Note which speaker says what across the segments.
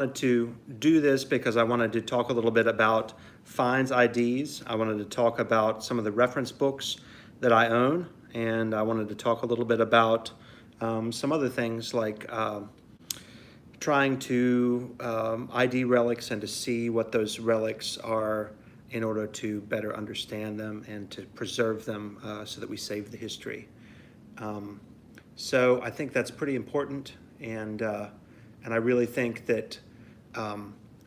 Speaker 1: Wanted to do this because I wanted to talk a little bit about finds IDs. I wanted to talk about some of the reference books that I own, and I wanted to talk a little bit about some other things like trying to ID relics and to see what those relics are in order to better understand them and to preserve them so that we save the history. So I think that's pretty important, and I really think that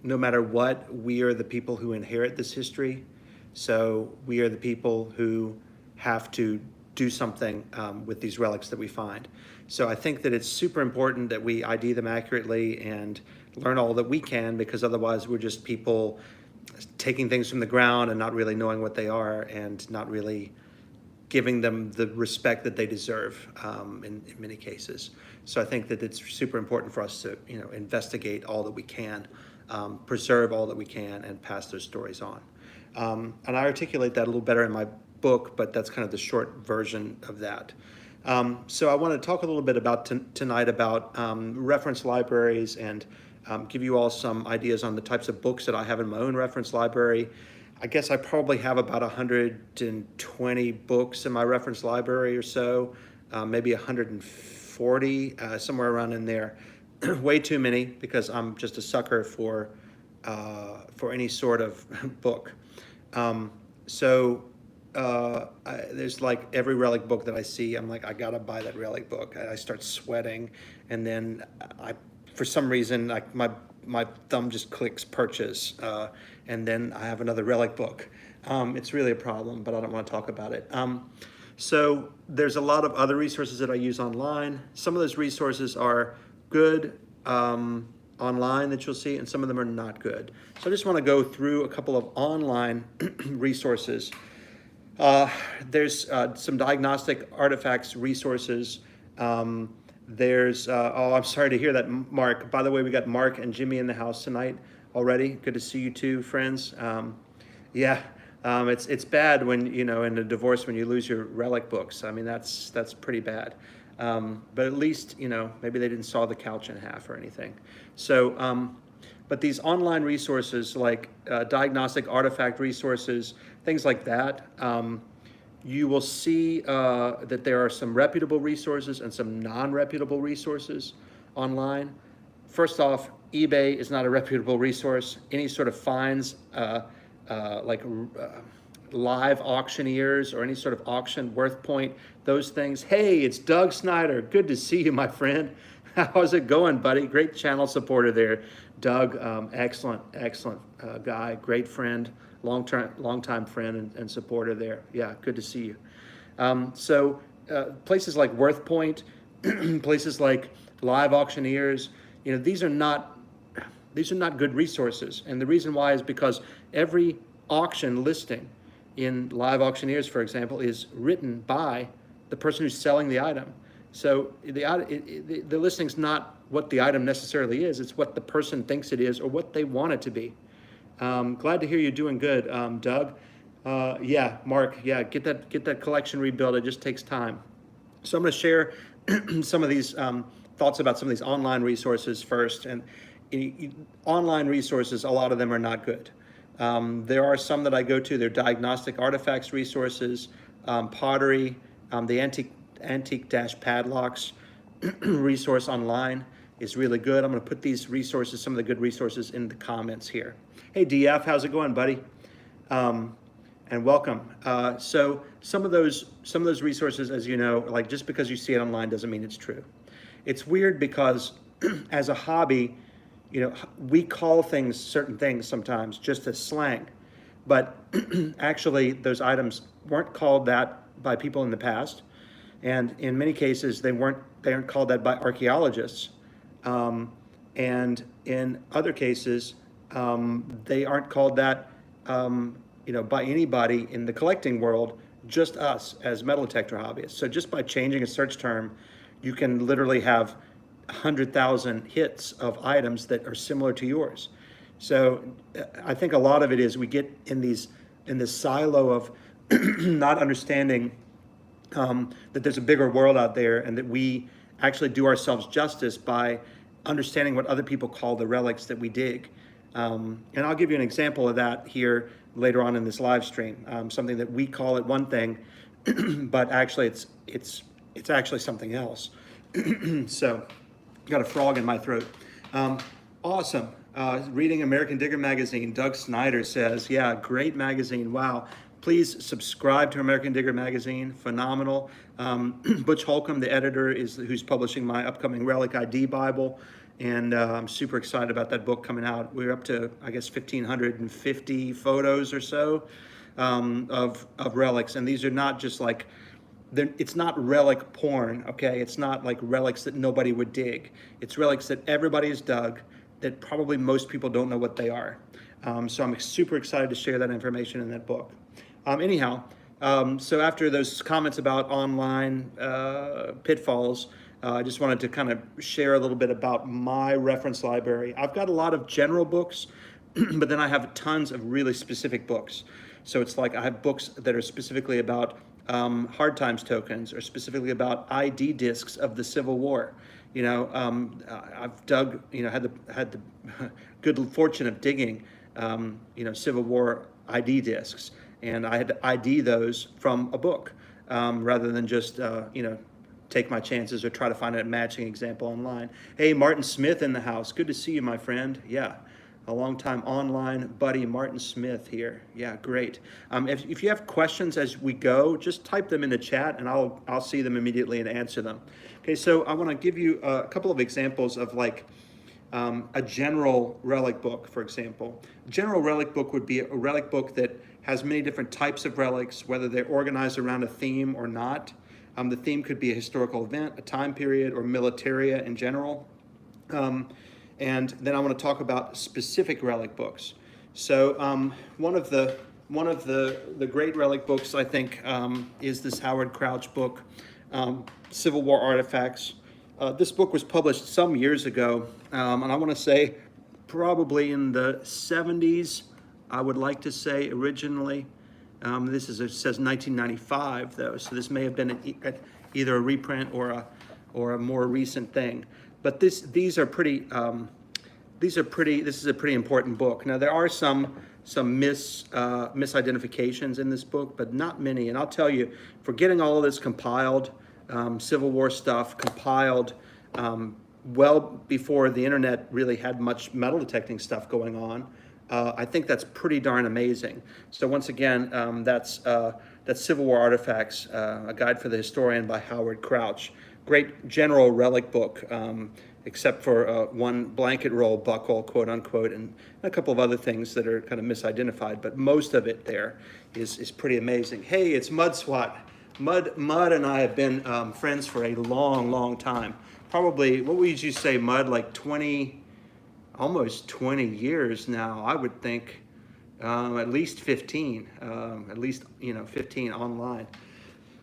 Speaker 1: no matter what, we are the people who inherit this history. So we are the people who have to do something with these relics that we find. So I think that it's super important that we ID them accurately and learn all that we can, because otherwise we're just people taking things from the ground and not really knowing what they are and not really giving them the respect that they deserve in many cases. So I think that it's super important for us to investigate all that we can, preserve all that we can, and pass those stories on. And I articulate that a little better in my book, but that's kind of the short version of that. So I want to talk a little bit about tonight about reference libraries and give you all some ideas on the types of books that I have in my own reference library. I guess I probably have about 120 books in my reference library or so, maybe 140, somewhere around in there. Way too many, because I'm just a sucker for any sort of book. There's like every relic book that I see, I'm like, I gotta buy that relic book. I start sweating, and then for some reason, my thumb just clicks purchase, and then I have another relic book. It's really a problem, but I don't want to talk about it. So there's a lot of other resources that I use online. Some of those resources are good online that you'll see, and some of them are not good. So I just want to go through a couple of online resources. There's some diagnostic artifacts resources. There's, oh, I'm sorry to hear that, Mark. By the way, we got Mark and Jimmy in the house tonight already. Good to see you too, friends. It's bad when, in a divorce, when you lose your relic books. I mean, that's pretty bad. But at least, maybe they didn't saw the couch in half or anything. So, but these online resources like diagnostic artifact resources, things like that, you will see that there are some reputable resources and some non-reputable resources online. First off, eBay is not a reputable resource. Any sort of finds, live auctioneers or any sort of auction, WorthPoint, those things. Hey, it's Doug Snyder. Good to see you, my friend. How's it going, buddy? Great channel supporter there, Doug. Excellent guy, great friend, long-time friend and supporter there. Yeah, good to see you. Places like WorthPoint, places like live auctioneers, these are not good resources. And the reason why is because every auction listing in live auctioneers, for example, is written by the person who's selling the item. So the listing's not what the item necessarily is, it's what the person thinks it is or what they want it to be. Glad to hear you're doing good, Doug. Yeah, Mark, yeah, get that collection rebuilt. It just takes time. So I'm gonna share some of these thoughts about some of these online resources first. And online resources, a lot of them are not good. There are some that I go to. They're diagnostic artifacts resources, pottery, the antique-padlocks resource online is really good. I'm going to put these resources, some of the good resources, in the comments here. Hey, DF, how's it going, buddy? And welcome. So some of those resources, as you know, like just because you see it online doesn't mean it's true. It's weird because as a hobby, we call things certain things sometimes just as slang, but actually those items weren't called that by people in the past, and in many cases they aren't called that by archaeologists, and in other cases they aren't called that by anybody in the collecting world, just us as metal detector hobbyists. So just by changing a search term, you can literally have 100,000 hits of items that are similar to yours. So I think a lot of it is we get in this silo of not understanding that there's a bigger world out there, and that we actually do ourselves justice by understanding what other people call the relics that we dig. And I'll give you an example of that here later on in this live stream. Something that we call it one thing, but actually it's actually something else. So, got a frog in my throat. Awesome. Reading American Digger magazine, Doug Snyder says, yeah, great magazine. Wow. Please subscribe to American Digger magazine. Phenomenal. Butch Holcomb, the editor, who's publishing my upcoming Relic ID Bible. And I'm super excited about that book coming out. We're up to, I guess, 1,550 photos or so of relics. And these are not just like, it's not relic porn, okay? It's not like relics that nobody would dig. It's relics that everybody has dug, that probably most people don't know what they are. So I'm super excited to share that information in that book. So after those comments about online pitfalls, I just wanted to kind of share a little bit about my reference library. I've got a lot of general books, but then I have tons of really specific books. So it's like I have books that are specifically about hard times tokens, or specifically about ID discs of the Civil War. I've dug, had the good fortune of digging, Civil War ID discs, and I had to ID those from a book rather than just, take my chances or try to find a matching example online. Hey, Martin Smith in the house. Good to see you, my friend. Yeah, a longtime online buddy, Martin Smith here. Yeah, great. If you have questions as we go, just type them in the chat and I'll see them immediately and answer them. Okay, so I want to give you a couple of examples of like a general relic book, for example. A general relic book would be a relic book that has many different types of relics, whether they're organized around a theme or not. The theme could be a historical event, a time period, or militaria in general. And then I want to talk about specific relic books. So one of the great relic books, I think, is this Howard Crouch book, Civil War Artifacts. This book was published some years ago, and I want to say probably in the 70s, I would like to say originally. It says 1995 though, so this may have been either a reprint or a more recent thing. But this is a pretty important book. Now there are some misidentifications in this book, but not many. And I'll tell you, for getting all of this compiled, Civil War stuff compiled well before the internet really had much metal detecting stuff going on. I think that's pretty darn amazing. So once again, that's Civil War Artifacts, a guide for the historian by Howard Crouch. Great general relic book, except for one blanket roll buckle, quote unquote, and a couple of other things that are kind of misidentified, but most of it there is pretty amazing. Hey, it's Mud Swat. Mud and I have been friends for a long, long time. Probably, what would you say, Mud, like almost 20 years now, I would think, at least 15, 15 online.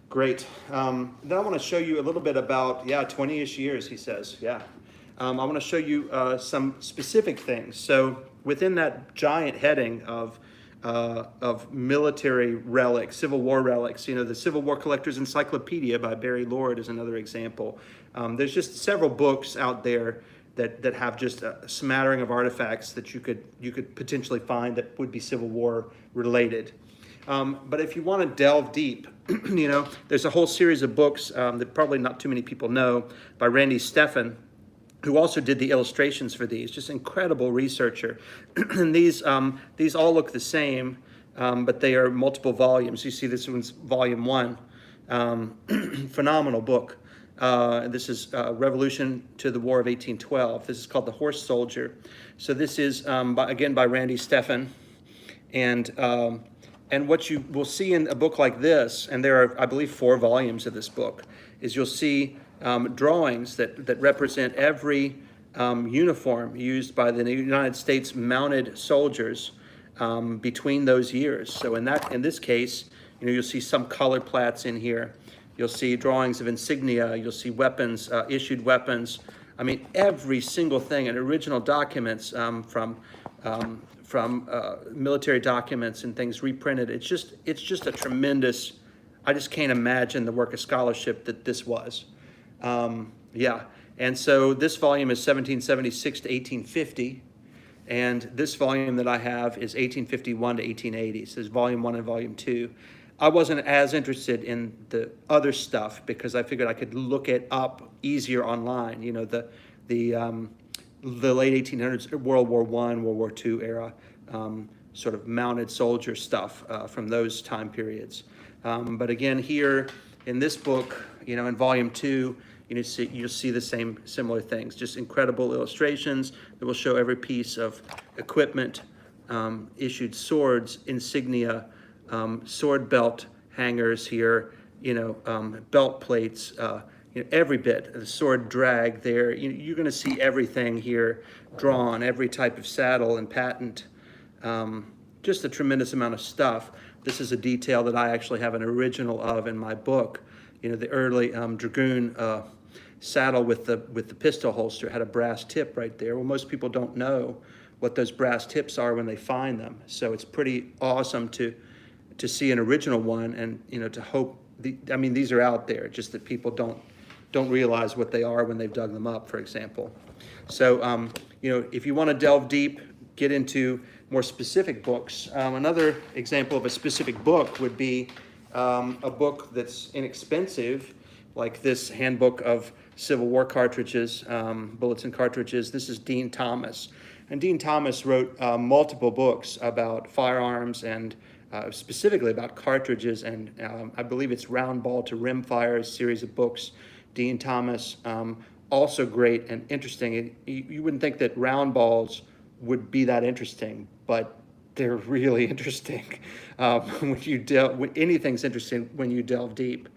Speaker 1: Great. Then I want to show you a little bit about, 20-ish years, he says, yeah. I want to show you some specific things. So within that giant heading of military relics, Civil War relics, the Civil War Collector's Encyclopedia by Barry Lord is another example. There's just several books out there that have just a smattering of artifacts that you could potentially find that would be Civil War related. But if you want to delve deep, there's a whole series of books that probably not too many people know by Randy Steffen, who also did the illustrations for these. Just incredible researcher. And these all look the same, but they are multiple volumes. You see this one's volume 1. Phenomenal book. This is Revolution to the War of 1812. This is called The Horse Soldier. So this is, again, by Randy Steffen. And what you will see in a book like this, and there are, I believe, 4 volumes of this book, is you'll see drawings that represent every uniform used by the United States mounted soldiers between those years. So in this case, you'll see some color plats in here. You'll see drawings of insignia. You'll see weapons, issued weapons. I mean, every single thing, and original documents from military documents and things reprinted. It's just a tremendous. I just can't imagine the work of scholarship that this was. And so this volume is 1776 to 1850. And this volume that I have is 1851 to 1880. So there's volume 1 and volume 2. I wasn't as interested in the other stuff because I figured I could look it up easier online. You know, the late 1800s, World War I, World War II era, sort of mounted soldier stuff from those time periods. But again, here in this book, you know, in volume 2, you'll see the same similar things, just incredible illustrations that will show every piece of equipment, issued swords, insignia, sword belt hangers here, you know, belt plates, you know, every bit, the sword drag there. You're going to see everything here drawn, every type of saddle and patent, just a tremendous amount of stuff. This is a detail that I actually have an original of in my book. You know, the early dragoon saddle with the pistol holster had a brass tip right there. Well, most people don't know what those brass tips are when they find them. So it's pretty awesome to see an original one, and you know, to hope. I mean, these are out there, just that people don't realize what they are when they've dug them up, for example. So you know, if you want to delve deep, get into more specific books. Another example of a specific book would be a book that's inexpensive, like this Handbook of Civil War Cartridges, Bullets and Cartridges. This is Dean Thomas. And Dean Thomas wrote multiple books about firearms and specifically about cartridges, and I believe it's Round Ball to Rimfire, a series of books. Dean Thomas, also great and interesting. You wouldn't think that round balls would be that interesting, but they're really interesting. Anything's interesting when you delve deep.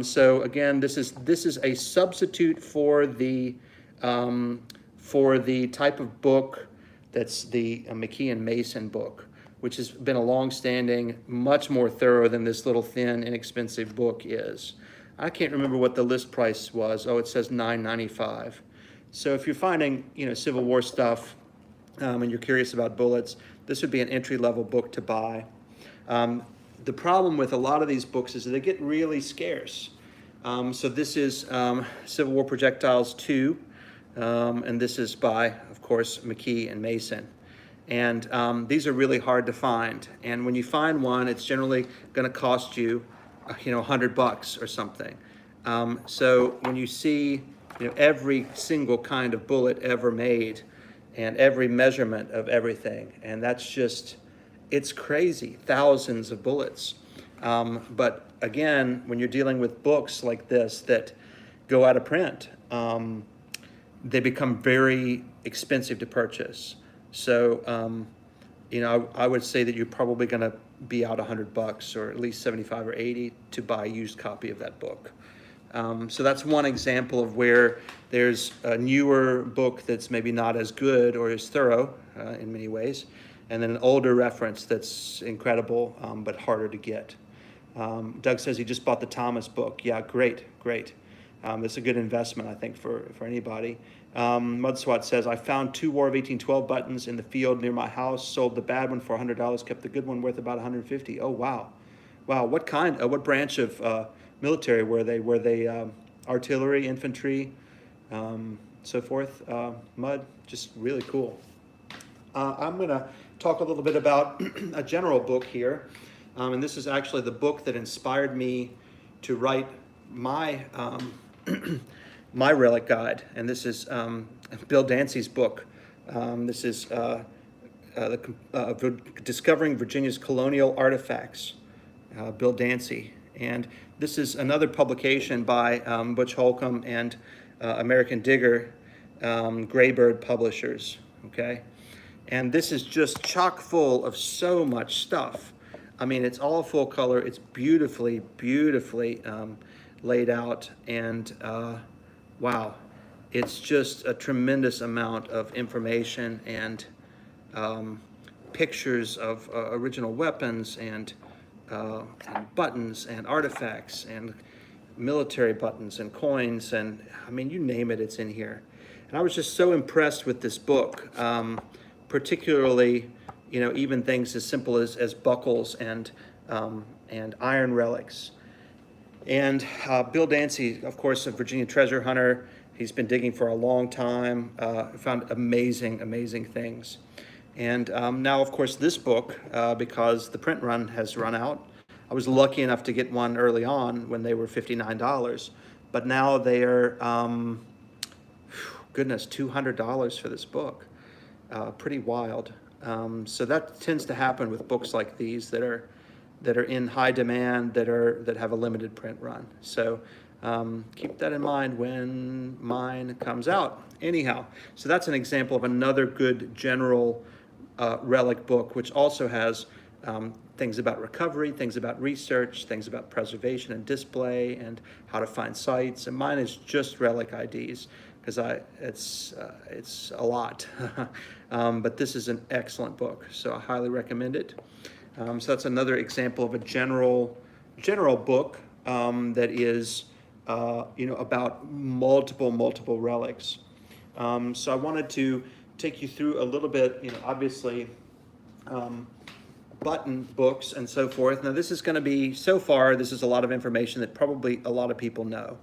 Speaker 1: So again, this is a substitute for the type of book that's the McKee and Mason book, which has been a long-standing, much more thorough than this little thin, inexpensive book is. I can't remember what the list price was. Oh, it says $9.95. So if you're finding, you know, Civil War stuff and you're curious about bullets, this would be an entry-level book to buy. The problem with a lot of these books is that they get really scarce. So this is Civil War Projectiles 2, and this is by, of course, McKee and Mason. And these are really hard to find. And when you find one, it's generally going to cost you, you know, $100 or something. So when you see, you know, every single kind of bullet ever made and every measurement of everything, and that's just, it's crazy, thousands of bullets. But again, when you're dealing with books like this that go out of print, they become very expensive to purchase. So, you know, I would say that you're probably going to be out $100 or at least 75 or 80 to buy a used copy of that book. So that's one example of where there's a newer book that's maybe not as good or as thorough in many ways, and then an older reference that's incredible but harder to get. Doug says he just bought the Thomas book. Yeah, great. That's a good investment, I think, for anybody. Mudswat says, I found 2 War of 1812 buttons in the field near my house, sold the bad one for $100, kept the good one worth about $150. Oh, wow. Wow, what branch of military were they? Were they artillery, infantry, so forth? Mud, just really cool. I'm going to talk a little bit about a general book here. And this is actually the book that inspired me to write my my relic guide, and this is Bill Dancy's book. This is Discovering Virginia's Colonial Artifacts, Bill Dancy. And this is another publication by Butch Holcomb and American Digger, Graybird Publishers, okay? And this is just chock full of so much stuff. I mean, it's all full color. It's beautifully laid out, and wow, it's just a tremendous amount of information and pictures of original weapons and buttons and artifacts and military buttons and coins, and I mean, you name it, it's in here. And I was just so impressed with this book, particularly, you know, even things as simple as buckles and iron relics. And Bill Dancy, of course, a Virginia treasure hunter, He's been digging for a long time, found amazing, amazing things. And now, of course, this book, because the print run has run out, I was lucky enough to get one early on when they were $59, but now they are, goodness, $200 for this book. Pretty wild. So that tends to happen with books like these that are in high demand, that have a limited print run. So keep that in mind when mine comes out. Anyhow, so that's an example of another good general relic book, which also has things about recovery, things about research, things about preservation and display, and how to find sites. And mine is just relic IDs, because it's a lot. But this is an excellent book, so I highly recommend it. So that's another example of a general book that is about multiple relics. So I wanted to take you through a little bit, obviously, button books and so forth. Now this is going to be, so far, this is a lot of information that probably a lot of people know.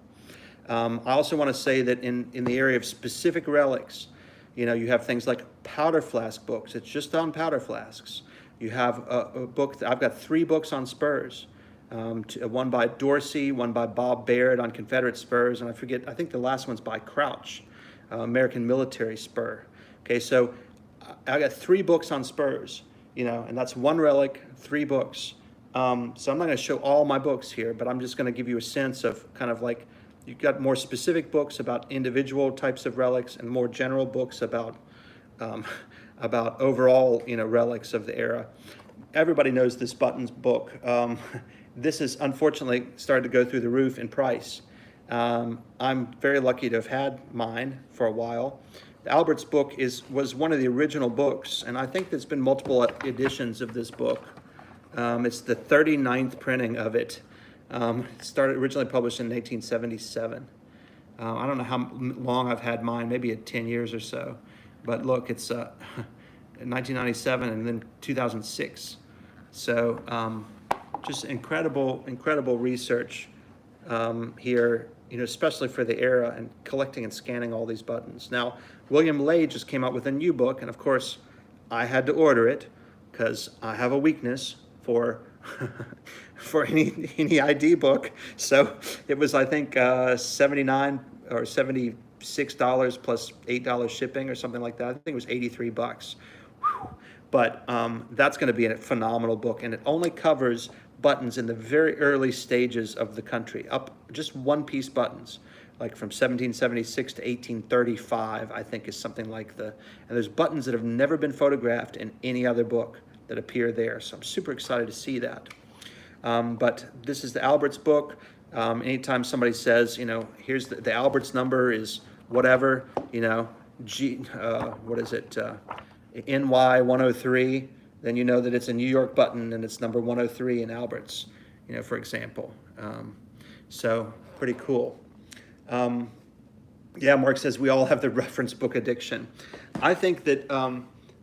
Speaker 1: I also want to say that in the area of specific relics, you have things like powder flask books. It's just on powder flasks. You have a book, I've got 3 books on spurs. One by Dorsey, one by Bob Baird on Confederate spurs, and I think the last one's by Crouch, American military spur. Okay, so I got 3 books on spurs, and that's 1 relic, 3 books. So I'm not going to show all my books here, but I'm just going to give you a sense of kind of like, you've got more specific books about individual types of relics and more general books about overall, relics of the era. Everybody knows this Buttons book. This is unfortunately started to go through the roof in price. I'm very lucky to have had mine for a while. The Alberts book was one of the original books, and I think there's been multiple editions of this book. It's the 39th printing of it. It started originally published in 1877. I don't know how long I've had mine, maybe 10 years or so. But look, it's 1997 and then 2006. So just incredible research here, especially for the era, and collecting and scanning all these buttons. Now, William Ley just came out with a new book, and of course, I had to order it because I have a weakness for for any ID book. So it was, I think, $79 or $76 plus $8 shipping or something like that. I think it was $83. Whew. But that's going to be a phenomenal book, and it only covers buttons in the very early stages of the country, up just one-piece buttons, like from 1776 to 1835, I think is something like and there's buttons that have never been photographed in any other book that appear there. So I'm super excited to see that. But this is the Alberts book. Anytime somebody says, here's the Alberts number is whatever, what is it, NY 103, then you know that it's a New York button and it's number 103 in Alberts, for example. So pretty cool. Yeah, Mark says we all have the reference book addiction. I think that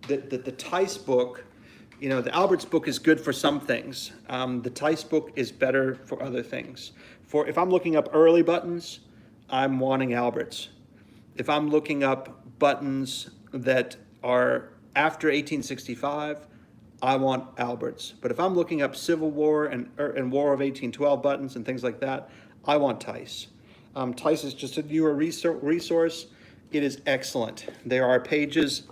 Speaker 1: the Tice book, the Alberts book is good for some things. The Tice book is better for other things. If I'm looking up early buttons, I'm wanting Alberts. If I'm looking up buttons that are after 1865, I want Alberts. But if I'm looking up Civil War and War of 1812 buttons and things like that, I want Tice. Tice is just a newer resource. It is excellent. There are pages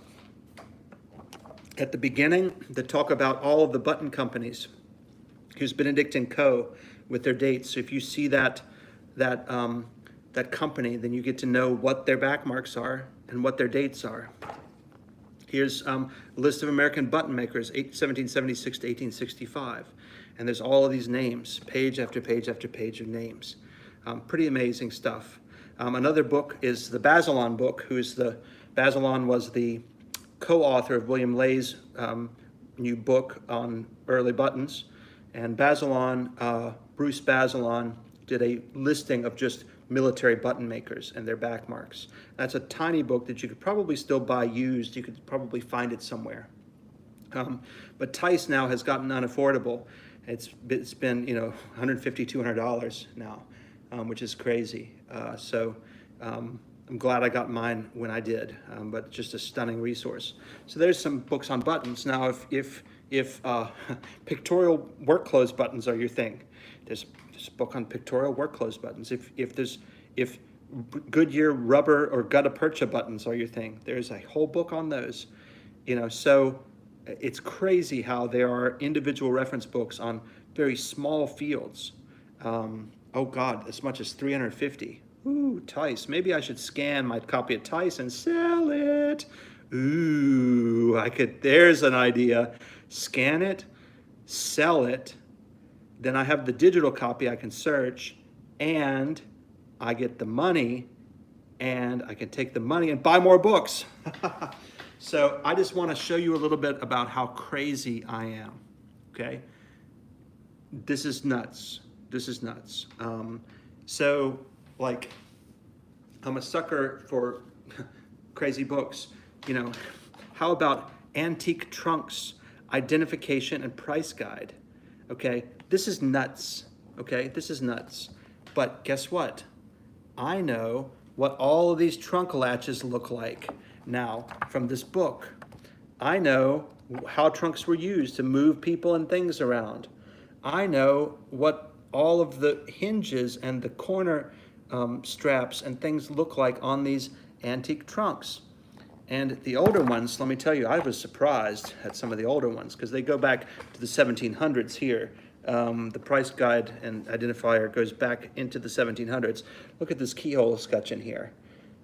Speaker 1: at the beginning that talk about all of the button companies. Here's Benedict & Co. with their dates. So if you see that company, then you get to know what their backmarks are and what their dates are. Here's a list of American button makers, 1776 to 1865. And there's all of these names, page after page after page of names. Pretty amazing stuff. Another book is the Bazelon book, Bazelon was the co-author of William Ley's new book on early buttons. And Bazelon, Bruce Bazelon, did a listing of just military button makers and their backmarks. That's a tiny book that you could probably still buy used. You could probably find it somewhere. But Tice now has gotten unaffordable. It's been $150, $200 now, which is crazy. I'm glad I got mine when I did, but just a stunning resource. So there's some books on buttons. Now, if pictorial work clothes buttons are your thing, there's a book on pictorial work clothes buttons. If Goodyear rubber or gutta percha buttons are your thing, there's a whole book on those. So it's crazy how there are individual reference books on very small fields. Oh God, as much as 350. Ooh, Tice. Maybe I should scan my copy of Tice and sell it. Ooh, there's an idea. Scan it, sell it, then I have the digital copy I can search, and I get the money, and I can take the money and buy more books. So I just want to show you a little bit about how crazy I am, okay? This is nuts. This is nuts. So, like, I'm a sucker for crazy books. How about Antique Trunks, Identification and Price Guide? Okay, this is nuts. Okay, this is nuts. But guess what? I know what all of these trunk latches look like now from this book. I know how trunks were used to move people and things around. I know what all of the hinges and the corner straps and things look like on these antique trunks. And the older ones, let me tell you, I was surprised at some of the older ones because they go back to the 1700s here. The price guide and identifier goes back into the 1700s. Look at this keyhole scutcheon here.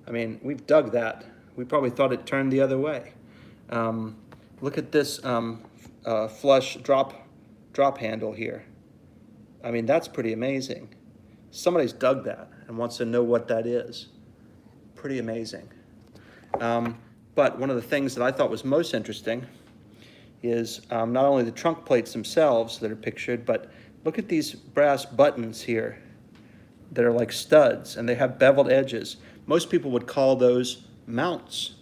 Speaker 1: I mean, we've dug that. We probably thought it turned the other way. Look at this flush drop handle here. I mean, that's pretty amazing. Somebody's dug that and wants to know what that is. Pretty amazing. But one of the things that I thought was most interesting is not only the trunk plates themselves that are pictured, but look at these brass buttons here that are like studs, and they have beveled edges. Most people would call those mounts,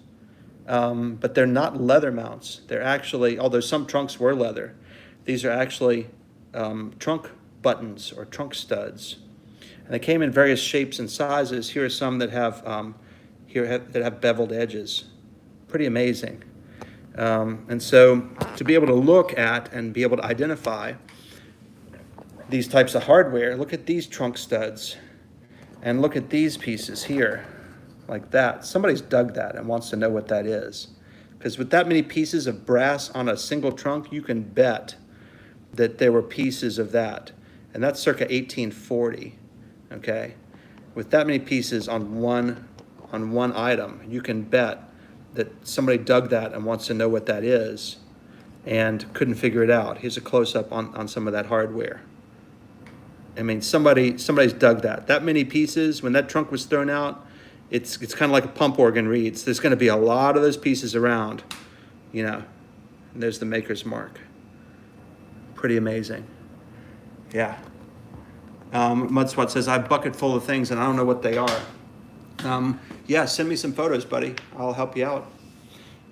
Speaker 1: but they're not leather mounts. They're actually, although some trunks were leather, these are actually trunk buttons or trunk studs. And they came in various shapes and sizes. Here are some that have that have beveled edges. Pretty amazing. And so to be able to look at and be able to identify these types of hardware, look at these trunk studs and look at these pieces here, like that. Somebody's dug that and wants to know what that is. Because with that many pieces of brass on a single trunk, you can bet that there were pieces of that. And that's circa 1840, okay? With that many pieces on one item, you can bet that somebody dug that and wants to know what that is and couldn't figure it out. Here's a close-up on some of that hardware. I mean, somebody's dug that. That many pieces, when that trunk was thrown out, it's kind of like a pump organ reeds. There's gonna be a lot of those pieces around, and there's the maker's mark. Pretty amazing. Yeah. Mudswat says, I have a bucket full of things and I don't know what they are. Yeah, send me some photos, buddy. I'll help you out.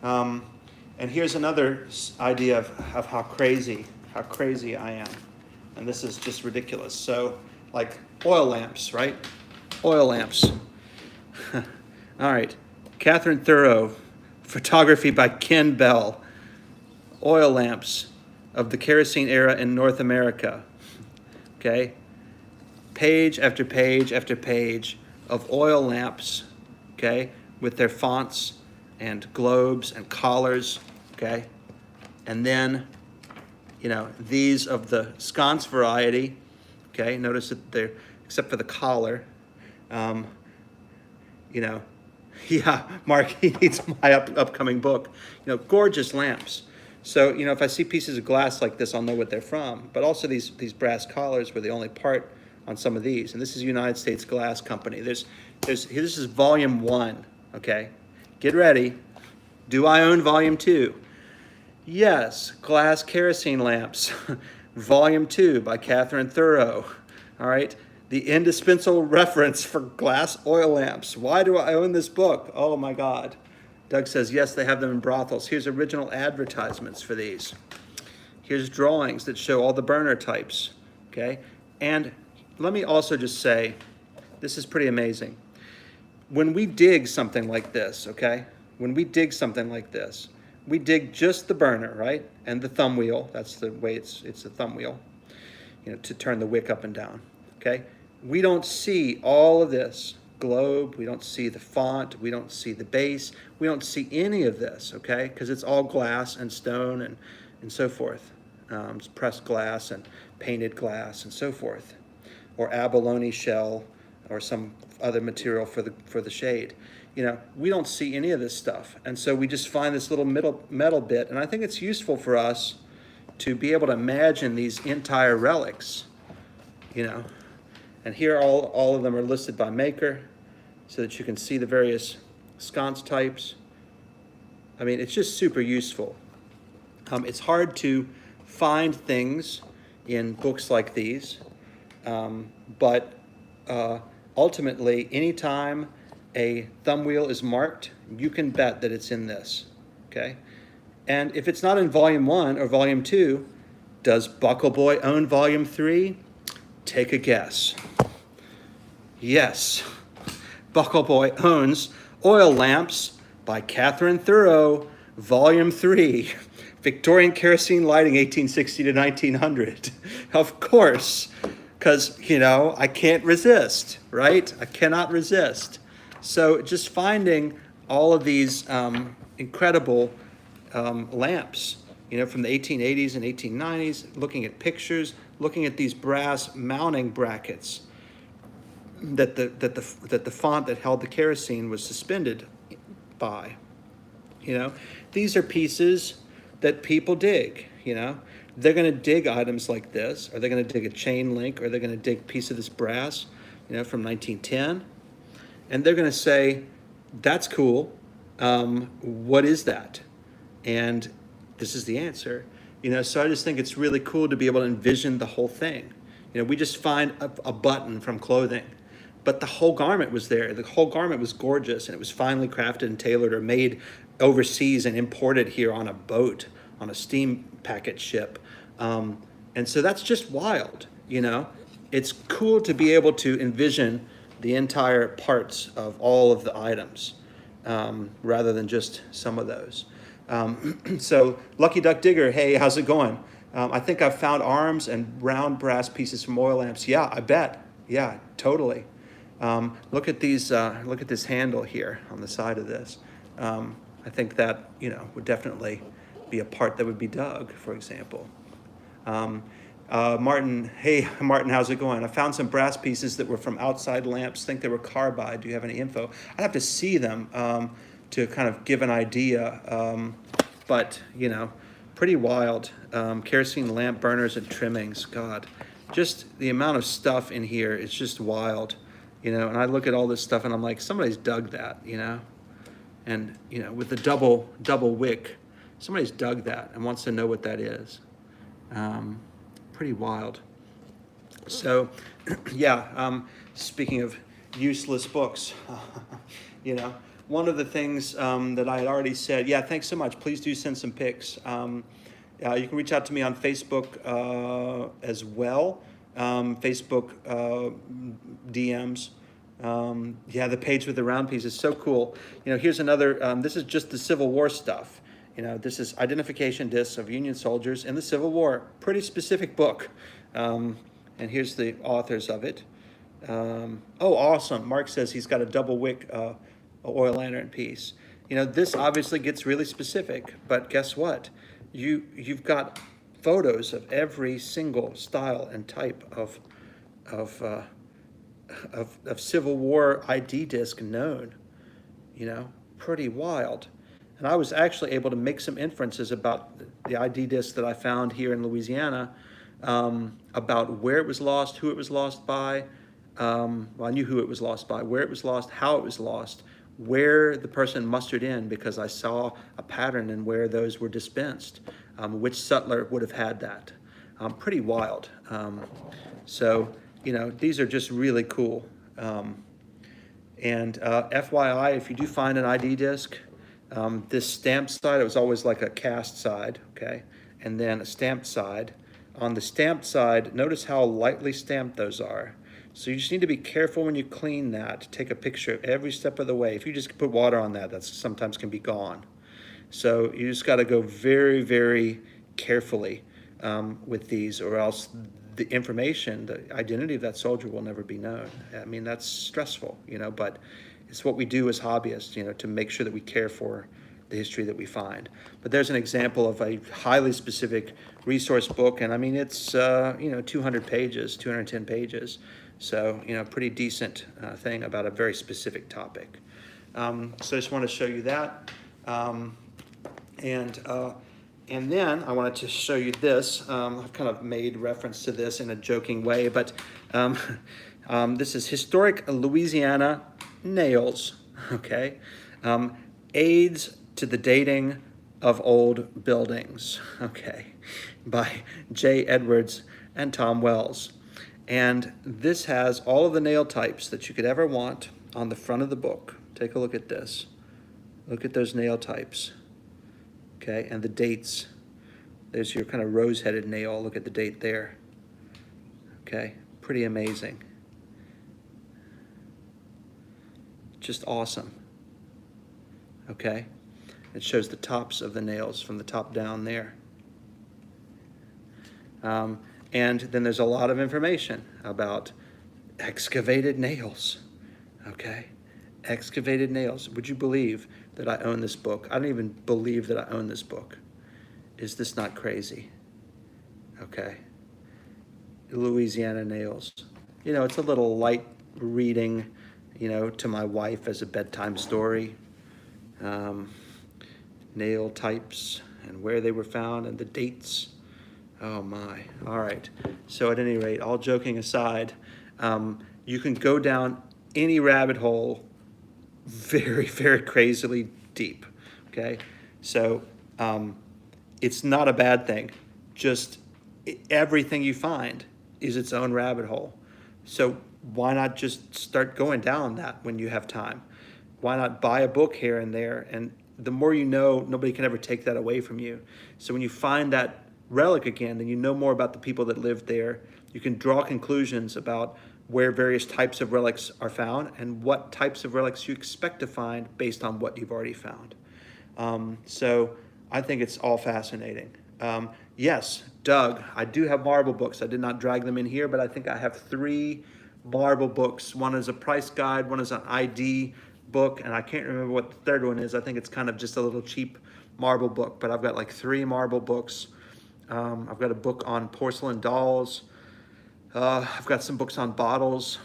Speaker 1: And here's another idea of how crazy I am. And this is just ridiculous. So, like oil lamps, right? Oil lamps. All right. Catherine Thoreau, photography by Ken Bell. Oil lamps of the kerosene era in North America. Okay? Page after page after page of oil lamps, okay, with their fonts and globes and collars, okay? And then, these of the sconce variety, okay? Notice that they're, except for the collar, yeah, Mark, he needs my upcoming book. Gorgeous lamps. So, if I see pieces of glass like this, I'll know what they're from. But also these brass collars were the only part on some of these. And this is United States Glass Company. This is volume 1, okay? Get ready. Do I own volume 2? Yes, Glass Kerosene Lamps, volume 2 by Catherine Thoreau. All right, the indispensable reference for glass oil lamps. Why do I own this book? Oh my God. Doug says, yes, they have them in brothels. Here's original advertisements for these. Here's drawings that show all the burner types, okay? And let me also just say, this is pretty amazing. when we dig something like this, okay? When we dig something like this, we dig just the burner, right? And the thumb wheel. That's the way it's the thumb wheel, to turn the wick up and down, okay? We don't see all of this globe. We don't see the font. We don't see the base. We don't see any of this, okay? Because it's all glass and stone and so forth. It's pressed glass and painted glass and so forth, or abalone shell or some other material for the shade. We don't see any of this stuff, and so we just find this little metal bit, and I think it's useful for us to be able to imagine these entire relics, and here all of them are listed by maker so that you can see the various sconce types. I mean, it's just super useful. It's hard to find things in books like these, but ultimately, anytime a thumb wheel is marked, you can bet that it's in this, okay? And if it's not in volume 1 or volume 2, does Buckle Boy own volume 3? Take a guess. Yes, Buckle Boy owns Oil Lamps by Catherine Thoreau, volume 3, Victorian Kerosene Lighting, 1860 to 1900. Of course, because, I can't resist, right? I cannot resist. So just finding all of these incredible lamps, from the 1880s and 1890s, looking at pictures, looking at these brass mounting brackets that the font that held the kerosene was suspended by. These are pieces that people dig, They're going to dig items like this, or they're going to dig a chain link, or they're going to dig a piece of this brass, from 1910. And they're going to say, that's cool. What is that? And this is the answer. So I just think it's really cool to be able to envision the whole thing. We just find a button from clothing, but the whole garment was there. The whole garment was gorgeous, and it was finely crafted and tailored or made overseas and imported here on a boat, on a steam packet ship. And so that's just wild, It's cool to be able to envision the entire parts of all of the items, rather than just some of those. So Lucky Duck Digger, hey, how's it going? I think I've found arms and round brass pieces from oil lamps. Yeah, I bet. Yeah, totally. Look at these. Look at this handle here on the side of this. I think that would definitely be a part that would be dug, for example. Martin, hey, Martin, how's it going? I found some brass pieces that were from outside lamps. Think they were carbide. Do you have any info? I'd have to see them to kind of give an idea. But, pretty wild. Kerosene lamp burners and trimmings. God, just the amount of stuff in here is just wild. And I look at all this stuff and I'm like, somebody's dug that, And, with the double wick, somebody's dug that and wants to know what that is. Pretty wild. So, yeah, speaking of useless books, one of the things that I had already said, yeah, thanks so much. Please do send some pics. You can reach out to me on Facebook as well. Facebook DMs. Yeah, the page with the round piece is so cool. Here's another, this is just the Civil War stuff. This is identification discs of Union soldiers in the Civil War. Pretty specific book. And here's the authors of it. Oh, awesome. Mark says he's got a double wick oil lantern piece. This obviously gets really specific, but guess what? You've got photos of every single style and type of Civil War ID disc known. Pretty wild. And I was actually able to make some inferences about the ID disc that I found here in Louisiana, about where it was lost, who it was lost by. Well, I knew who it was lost by, where it was lost, how it was lost, where the person mustered in, because I saw a pattern in where those were dispensed, which sutler would have had that. Pretty wild. So, these are just really cool. And FYI, if you do find an ID disc, this stamped side, it was always like a cast side, okay? And then a stamped side. On the stamped side, notice how lightly stamped those are. So you just need to be careful when you clean that. Take a picture of every step of the way. If you just put water on that, that sometimes can be gone. So you just got to go very, very carefully with these, or else the information, the identity of that soldier will never be known. I mean, that's stressful, but it's what we do as hobbyists, to make sure that we care for the history that we find. But there's an example of a highly specific resource book, and I mean, it's 200 pages, 210 pages. So, pretty decent thing about a very specific topic. So I just want to show you that. And then I wanted to show you this. I've kind of made reference to this in a joking way, but this is Historic Louisiana Nails, okay? Aids to the Dating of Old Buildings, okay, by J. Edwards and Tom Wells. And this has all of the nail types that you could ever want on the front of the book. Take a look at this. Look at those nail types. Okay, and the dates. There's your kind of rose-headed nail. Look at the date there. Okay, pretty amazing. Just awesome. Okay, it shows the tops of the nails from the top down there. And then there's a lot of information about excavated nails. Okay, excavated nails. Would you believe that I own this book? I don't even believe that I own this book. Is this not crazy? Okay. Louisiana Nails. It's a little light reading, to my wife as a bedtime story. Nail types and where they were found and the dates. Oh my. All right. So at any rate, all joking aside, you can go down any rabbit hole very, very crazily deep, okay? So it's not a bad thing. Just everything you find is its own rabbit hole. So why not just start going down that when you have time? Why not buy a book here and there? And the more you know, nobody can ever take that away from you. So when you find that relic again, then you know more about the people that lived there. You can draw conclusions about where various types of relics are found and what types of relics you expect to find based on what you've already found. So I think it's all fascinating. Yes, Doug, I do have marble books. I did not drag them in here, but I think I have 3 marble books. One is a price guide, one is an ID book, and I can't remember what the third one is. I think it's kind of just a little cheap marble book, but I've got like 3 marble books. I've got a book on porcelain dolls. I've got some books on bottles.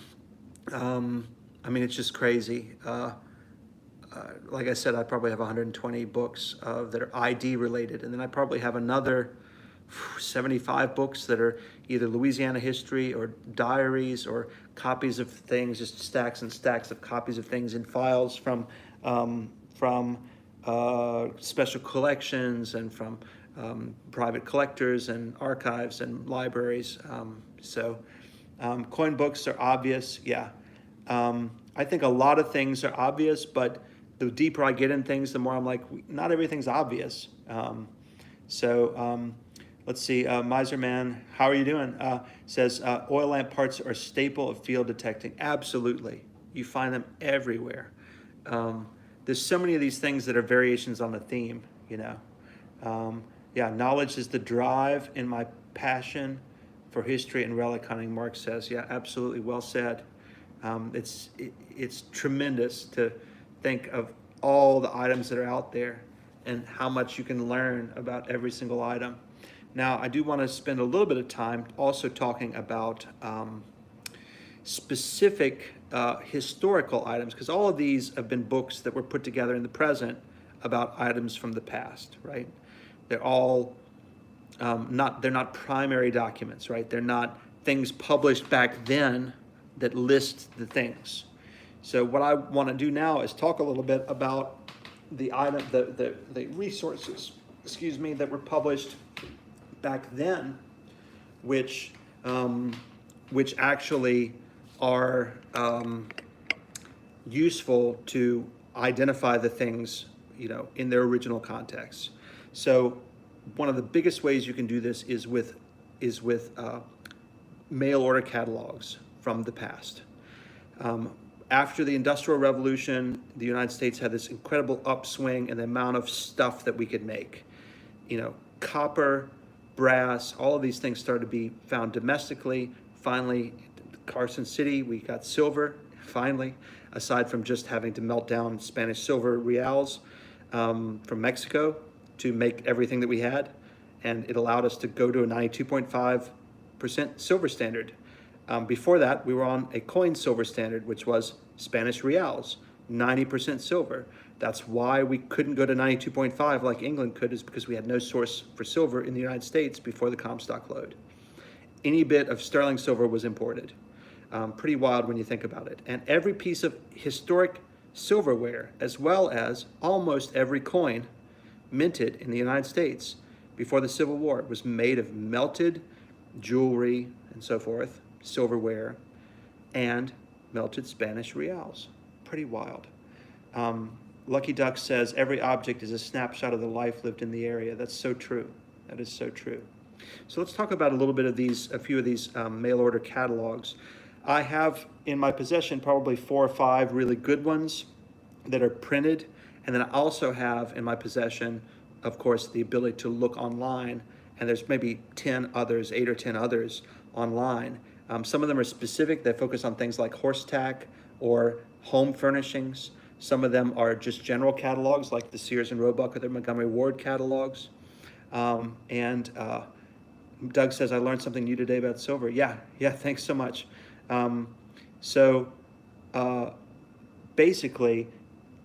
Speaker 1: I mean, it's just crazy. Like I said, I probably have 120 books that are ID related, and then I probably have another 75 books that are either Louisiana history or diaries or copies of things, just stacks and stacks of copies of things in files from special collections and from private collectors and archives and libraries. Coin books are obvious, yeah. I think a lot of things are obvious, but the deeper I get in things, the more I'm like, not everything's obvious. Let's see, Miserman, how are you doing? Says, oil lamp parts are a staple of field detecting. Absolutely. You find them everywhere. There's so many of these things that are variations on a theme, Yeah, knowledge is the drive in my passion for history and relic hunting, Mark says. Yeah, absolutely, well said. It's tremendous to think of all the items that are out there and how much you can learn about every single item. Now, I do want to spend a little bit of time also talking about specific historical items, because all of these have been books that were put together in the present about items from the past, right? They're all they're not primary documents, right? They're not things published back then that list the things. So what I want to do now is talk a little bit about the resources, that were published back then, which actually are useful to identify the things, in their original context. So one of the biggest ways you can do this is with mail order catalogs from the past. After the Industrial Revolution, the United States had this incredible upswing in the amount of stuff that we could make. You know, copper, brass, all of these things started to be found domestically. Finally, Carson City, we got silver, finally, aside from just having to melt down Spanish silver reals from Mexico to make everything that we had. And it allowed us to go to a 92.5% silver standard. Before that, we were on a coin silver standard, which was Spanish reals, 90% silver. That's why we couldn't go to 92.5 like England could, is because we had no source for silver in the United States before the Comstock Lode. Any bit of sterling silver was imported. Pretty wild when you think about it. And every piece of historic silverware, as well as almost every coin minted in the United States before the Civil War, was made of melted jewelry and so forth, silverware, and melted Spanish reals. Pretty wild. Lucky Duck says, every object is a snapshot of the life lived in the area. That's so true. That is so true. So let's talk about a few of these mail order catalogs. I have in my possession probably 4 or 5 really good ones that are printed. And then I also have in my possession, of course, the ability to look online. And there's maybe 10 others, 8 or 10 others online. Some of them are specific. They focus on things like horse tack or home furnishings. Some of them are just general catalogs like the Sears and Roebuck or the Montgomery Ward catalogs. Doug says, I learned something new today about silver. Yeah, thanks so much. Basically,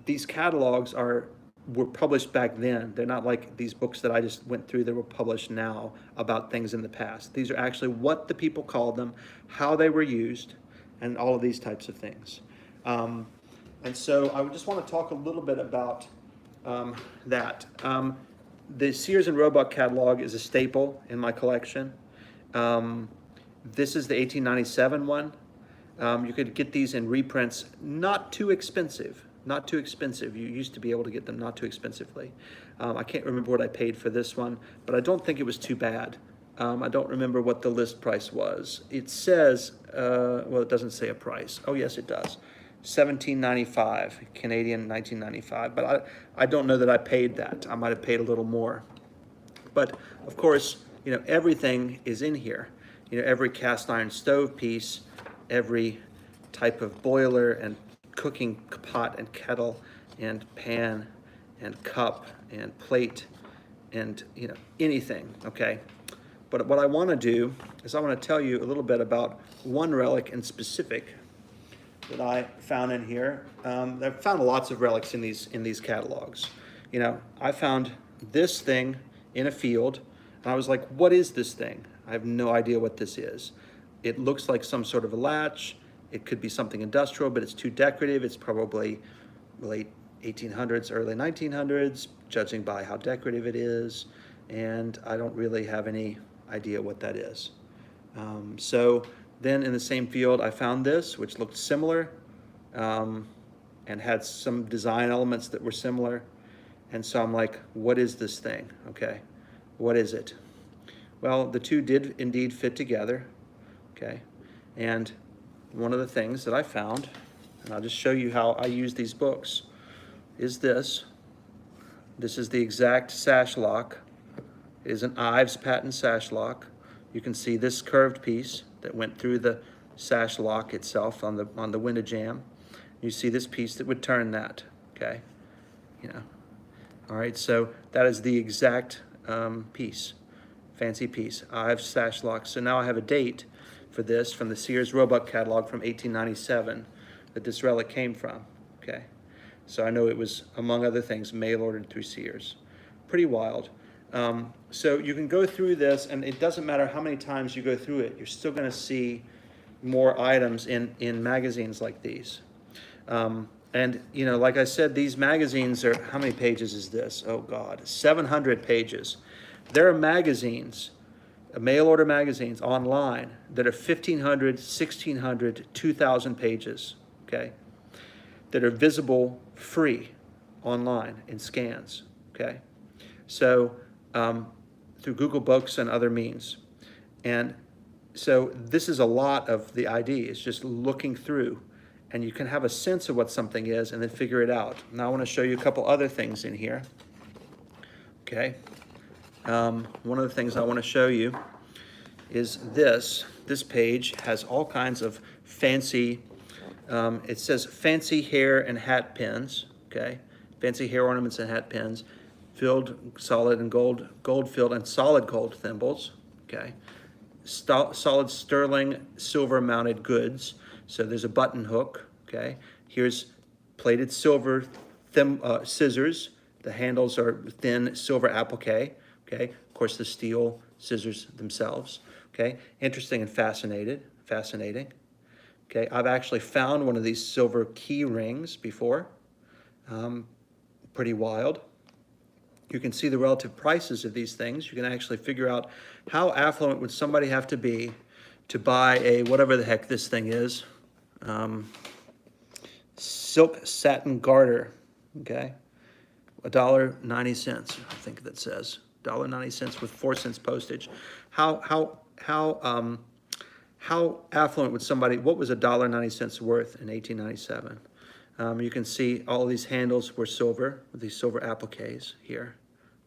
Speaker 1: these catalogs were published back then. They're not like these books that I just went through that were published now about things in the past. These are actually what the people called them, how they were used, and all of these types of things. And so I just want to talk a little bit about that. The Sears and Roebuck catalog is a staple in my collection. This is the 1897 one. You could get these in reprints, not too expensive. Not too expensive. You used to be able to get them not too expensively. I can't remember what I paid for this one, but I don't think it was too bad. I don't remember what the list price was. It says, well, it doesn't say a price. Oh, yes, it does. $17.95, Canadian, 1995. But I don't know that I paid that. I might have paid a little more. But of course, you know, everything is in here. You know, every cast iron stove piece, every type of boiler and cooking pot and kettle and pan and cup and plate and, you know, anything, okay? But what I want to do is I want to tell you a little bit about one relic in specific that I found in here. I've found lots of relics in these catalogs. You know, I found this thing in a field, and I was like, what is this thing? I have no idea what this is. It looks like some sort of a latch. It could be something industrial, but it's too decorative. It's probably late 1800s, early 1900s, judging by how decorative it is. And I don't really have any idea what that is. So then in the same field, I found this, which looked similar and had some design elements that were similar. And so I'm like, what is this thing? Okay, what is it? Well, the two did indeed fit together, okay? And one of the things that I found, and I'll just show you how I use these books, is this. This is the exact sash lock. It is an Ives patent sash lock. You can see this curved piece that went through the sash lock itself on the window jamb. You see this piece that would turn that, okay? You know. All right, so that is the exact piece, fancy piece, Ives sash lock. So now I have a date for this from the Sears Roebuck catalog from 1897 that this relic came from, okay? So I know it was, among other things, mail ordered through Sears. Pretty wild. So you can go through this, and it doesn't matter how many times you go through it, you're still gonna see more items in magazines like these. And, you know, like I said, these magazines are, how many pages is this? Oh God, 700 pages. There are magazines, mail order magazines online that are 1,500, 1,600, 2,000 pages, okay? That are visible free online in scans, okay? So through Google Books and other means. And So this is a lot of the ID, is just looking through, and you can have a sense of what something is and then figure it out. Now I want to show you a couple other things in here. Okay. One of the things I want to show you is this. This page has all kinds of fancy, it says fancy hair and hat pins, okay? Fancy hair ornaments and hat pins, filled solid and gold filled and solid gold thimbles, okay? Solid sterling silver mounted goods. So there's a button hook, okay? Here's plated silver scissors. The handles are thin silver applique, okay? Of course, the steel scissors themselves, okay? Interesting and fascinating. Okay, I've actually found one of these silver key rings before. Pretty wild. You can see the relative prices of these things. You can actually figure out how affluent would somebody have to be to buy a, whatever the heck this thing is, silk satin garter, okay? $1.90, I think that says. $1.90 with 4 cents postage. How affluent would somebody, what was $1.90 worth in 1897? You can see all these handles were silver with these silver appliques here.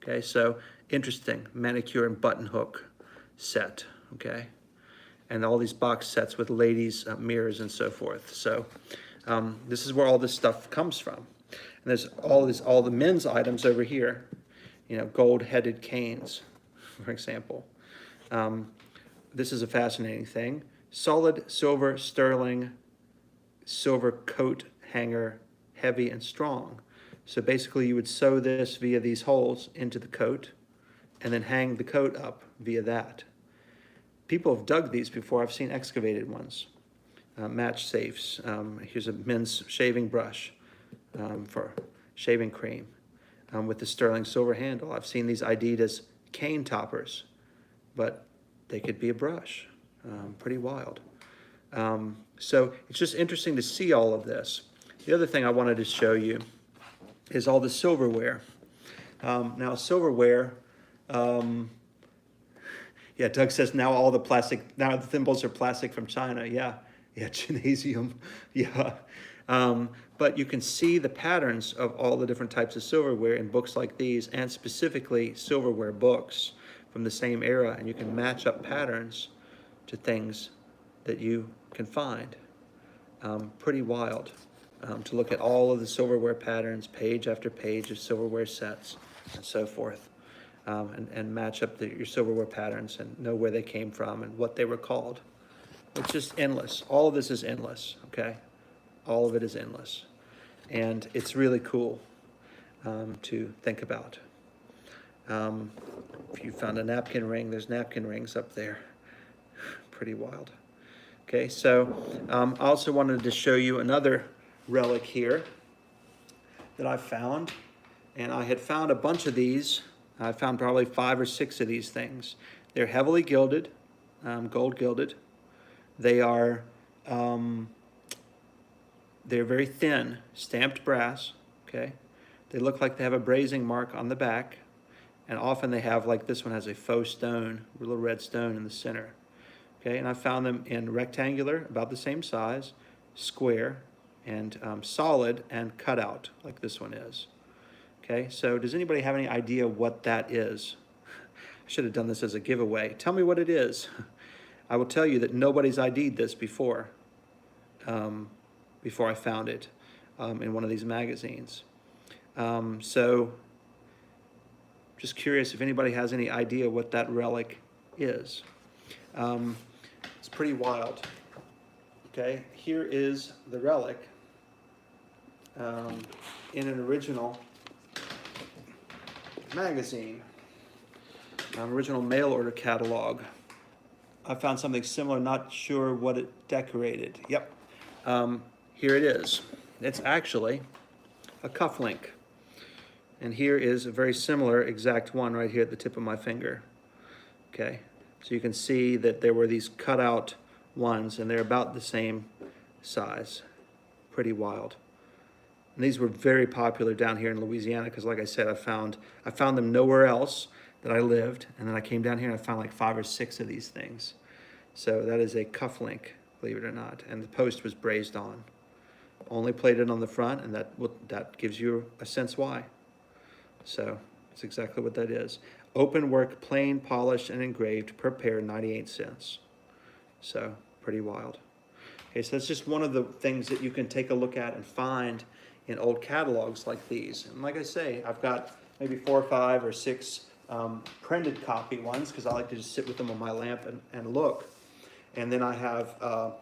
Speaker 1: Okay, so interesting manicure and button hook set, okay? And all these box sets with ladies' mirrors and so forth. So this is where all this stuff comes from. And there's all the men's items over here, you know, gold-headed canes, for example. This is a fascinating thing. Solid silver sterling silver coat hanger, heavy and strong. So basically you would sew this via these holes into the coat and then hang the coat up via that. People have dug these before. I've seen excavated ones. Match safes. Here's a men's shaving brush for shaving cream with the sterling silver handle. I've seen these ID'd as cane toppers, but they could be a brush. Pretty wild. So it's just interesting to see all of this. The other thing I wanted to show you is all the silverware. Now silverware, yeah, Doug says now all the plastic, now the thimbles are plastic from China. Yeah, gymnasium, yeah. But you can see the patterns of all the different types of silverware in books like these, and specifically silverware books from the same era, and you can match up patterns to things that you can find. Pretty wild to look at all of the silverware patterns, page after page of silverware sets and so forth, and match up your silverware patterns and know where they came from and what they were called. It's just endless. All of this is endless, okay? All of it is endless. And it's really cool to think about. If you found a napkin ring, there's napkin rings up there. Pretty wild. Okay, so I also wanted to show you another relic here that I found. And I had found a bunch of these. I found probably 5 or 6 of these things. They're heavily gilded, gold gilded. They are, they're very thin, stamped brass, okay? They look like they have a brazing mark on the back. And often they have, like this one has a faux stone, a little red stone in the center. Okay, and I found them in rectangular, about the same size, square, and solid and cutout, like this one is. Okay, so does anybody have any idea what that is? I should have done this as a giveaway. Tell me what it is. I will tell you that nobody's ID'd this before, before I found it in one of these magazines. So just curious if anybody has any idea what that relic is. It's pretty wild. Okay, here is the relic in an original magazine, an original mail order catalog. I found something similar, not sure what it decorated. Yep, here it is. It's actually a cufflink. And here is a very similar exact one right here at the tip of my finger. Okay, so you can see that there were these cutout ones and they're about the same size. Pretty wild. And these were very popular down here in Louisiana because, like I said, I found them nowhere else that I lived. And then I came down here and I found like 5 or 6 of these things. So that is a cuff link, believe it or not. And the post was brazed on. Only plated on the front, and that gives you a sense why. So that's exactly what that is. Open work, plain, polished, and engraved, per pair, 98 cents. So pretty wild. Okay, so that's just one of the things that you can take a look at and find in old catalogs like these. And like I say, I've got maybe 4 or 5 or 6 printed copy ones, because I like to just sit with them on my lamp and look. And then I have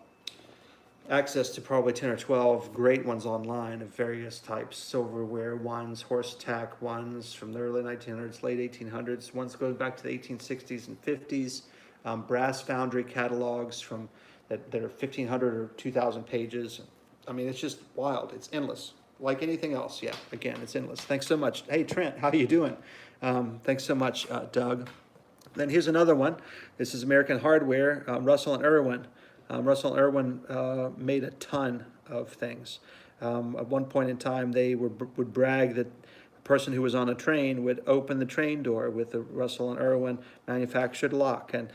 Speaker 1: access to probably 10 or 12 great ones online of various types: silverware ones, horse tack ones from the early 1900s, late 1800s. Ones go back to the 1860s and 50s. Brass foundry catalogs from that are 1,500 or 2,000 pages. I mean, it's just wild. It's endless. Like anything else, yeah. Again, it's endless. Thanks so much. Hey, Trent, how are you doing? Thanks so much, Doug. Then here's another one. This is American Hardware, Russell and Irwin. Russell and Irwin made a ton of things. At one point in time, they would brag that the person who was on a train would open the train door with the Russell and Irwin manufactured lock, and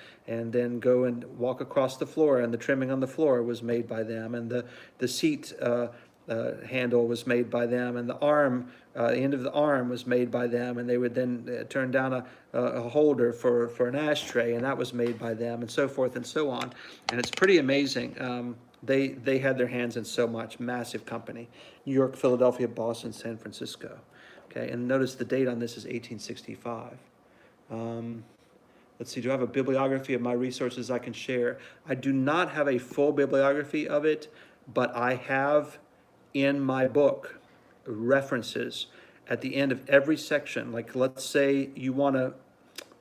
Speaker 1: then go and walk across the floor, and the trimming on the floor was made by them, and the seat handle was made by them, and the arm, the end of the arm was made by them, and they would then turn down a holder for an ashtray, and that was made by them, and so forth and so on. And it's pretty amazing. They had their hands in so much. Massive company. New York, Philadelphia, Boston, San Francisco. Okay, and notice the date on this is 1865. Let's see, do I have a bibliography of my resources I can share? I do not have a full bibliography of it, but I have in my book references at the end of every section. Like, let's say you want to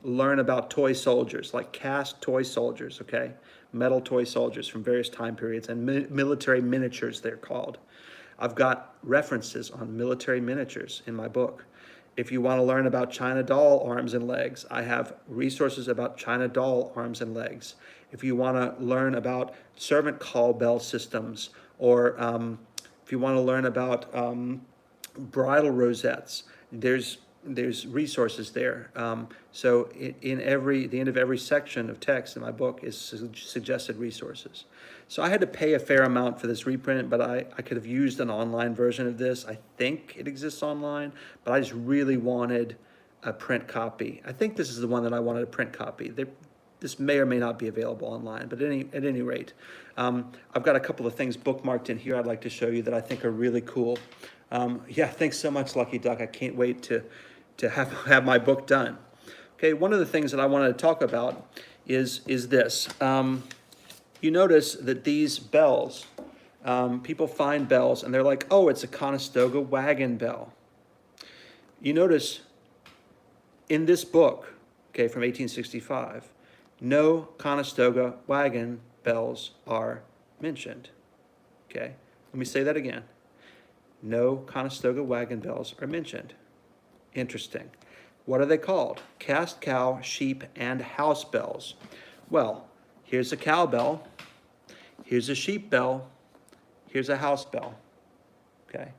Speaker 1: learn about toy soldiers, like cast toy soldiers, okay? Metal toy soldiers from various time periods, and military miniatures, they're called. I've got references on military miniatures in my book. If you want to learn about China doll arms and legs, I have resources about China doll arms and legs. If you want to learn about servant call bell systems, or if you want to learn about bridle rosettes, there's resources there. So in the end of every section of text in my book is suggested resources. So I had to pay a fair amount for this reprint, but I could have used an online version of this. I think it exists online, but I just really wanted a print copy. I think this is the one that I wanted, a print copy. This may or may not be available online, but at any rate, I've got a couple of things bookmarked in here I'd like to show you that I think are really cool. Yeah, thanks so much, Lucky Duck. I can't wait to have my book done. Okay, one of the things that I wanted to talk about is this. You notice that these bells, people find bells and they're like, oh, it's a Conestoga wagon bell. You notice in this book, okay, from 1865, no Conestoga wagon bells are mentioned. Okay, let me say that again. No Conestoga wagon bells are mentioned. Interesting. What are they called? Cast cow, sheep, and house bells. Well, here's a cow bell. Here's a sheep bell. Here's a house bell. Okay.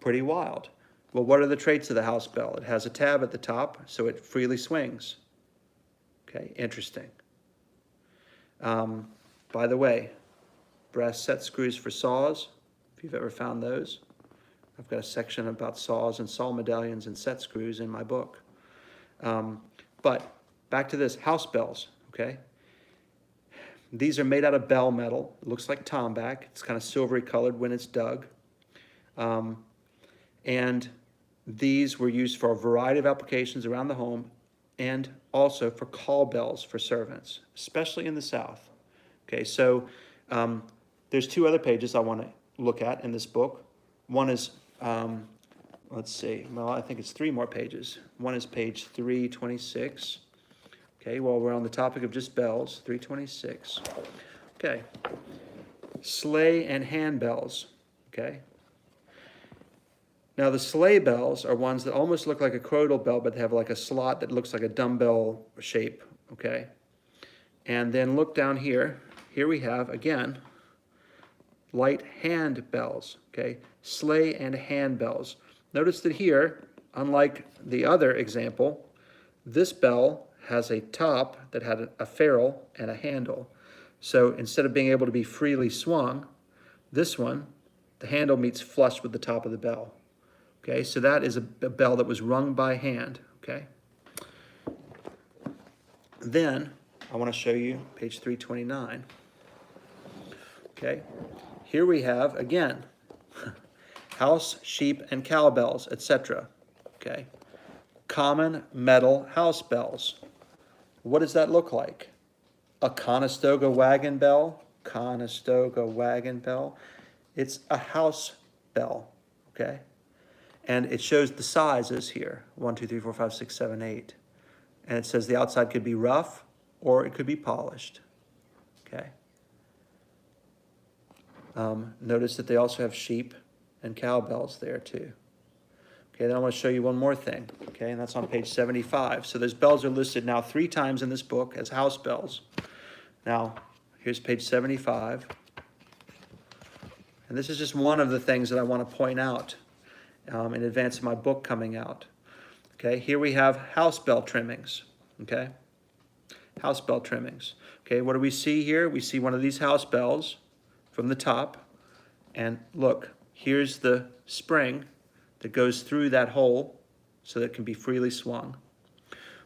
Speaker 1: Pretty wild. Well, what are the traits of the house bell? It has a tab at the top, so it freely swings. Okay, interesting. By the way, brass set screws for saws, if you've ever found those. I've got a section about saws and saw medallions and set screws in my book. But back to this, house bells, okay? These are made out of bell metal. It looks like tombac. It's kind of silvery colored when it's dug. And these were used for a variety of applications around the home, and also for call bells for servants, especially in the South. Okay, so there's 2 other pages I want to look at in this book. One is, let's see, well, I think it's 3 more pages. One is page 326. Okay, while we're on the topic of just bells, 326. Okay, sleigh and handbells. Okay. Now the sleigh bells are ones that almost look like a cradle bell, but they have like a slot that looks like a dumbbell shape. Okay. And then look down here. Here we have, again, light hand bells. Okay, sleigh and hand bells. Notice that here, unlike the other example, this bell has a top that had a ferrule and a handle. So instead of being able to be freely swung, this one, the handle meets flush with the top of the bell. Okay, so that is a bell that was rung by hand. Okay. Then I want to show you page 329. Okay, here we have again house, sheep, and cow bells, etc. Okay, common metal house bells. What does that look like? A Conestoga wagon bell. Conestoga wagon bell. It's a house bell. Okay, and it shows the sizes here: 1, 2, 3, 4, 5, 6, 7, 8. And it says the outside could be rough or it could be polished. Okay. Notice that they also have sheep and cow bells there too. Okay, then I want to show you one more thing. Okay, and that's on page 75. So those bells are listed now 3 times in this book as house bells. Now, here's page 75. And this is just one of the things that I want to point out in advance of my book coming out. Okay, here we have house bell trimmings. Okay, house bell trimmings. Okay, what do we see here? We see one of these house bells from the top. And look, here's the spring that goes through that hole so that it can be freely swung.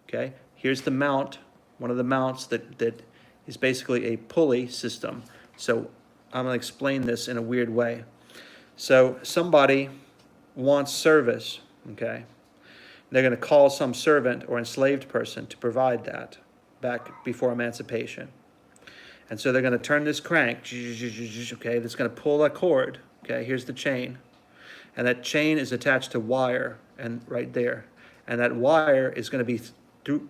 Speaker 1: Okay, here's the mount, one of the mounts that is basically a pulley system. So I'm going to explain this in a weird way. So somebody wants service, okay? They're going to call some servant or enslaved person to provide that back before emancipation. And so they're going to turn this crank, okay, that's going to pull a cord. Okay, here's the chain. And that chain is attached to wire and right there. And that wire is going to be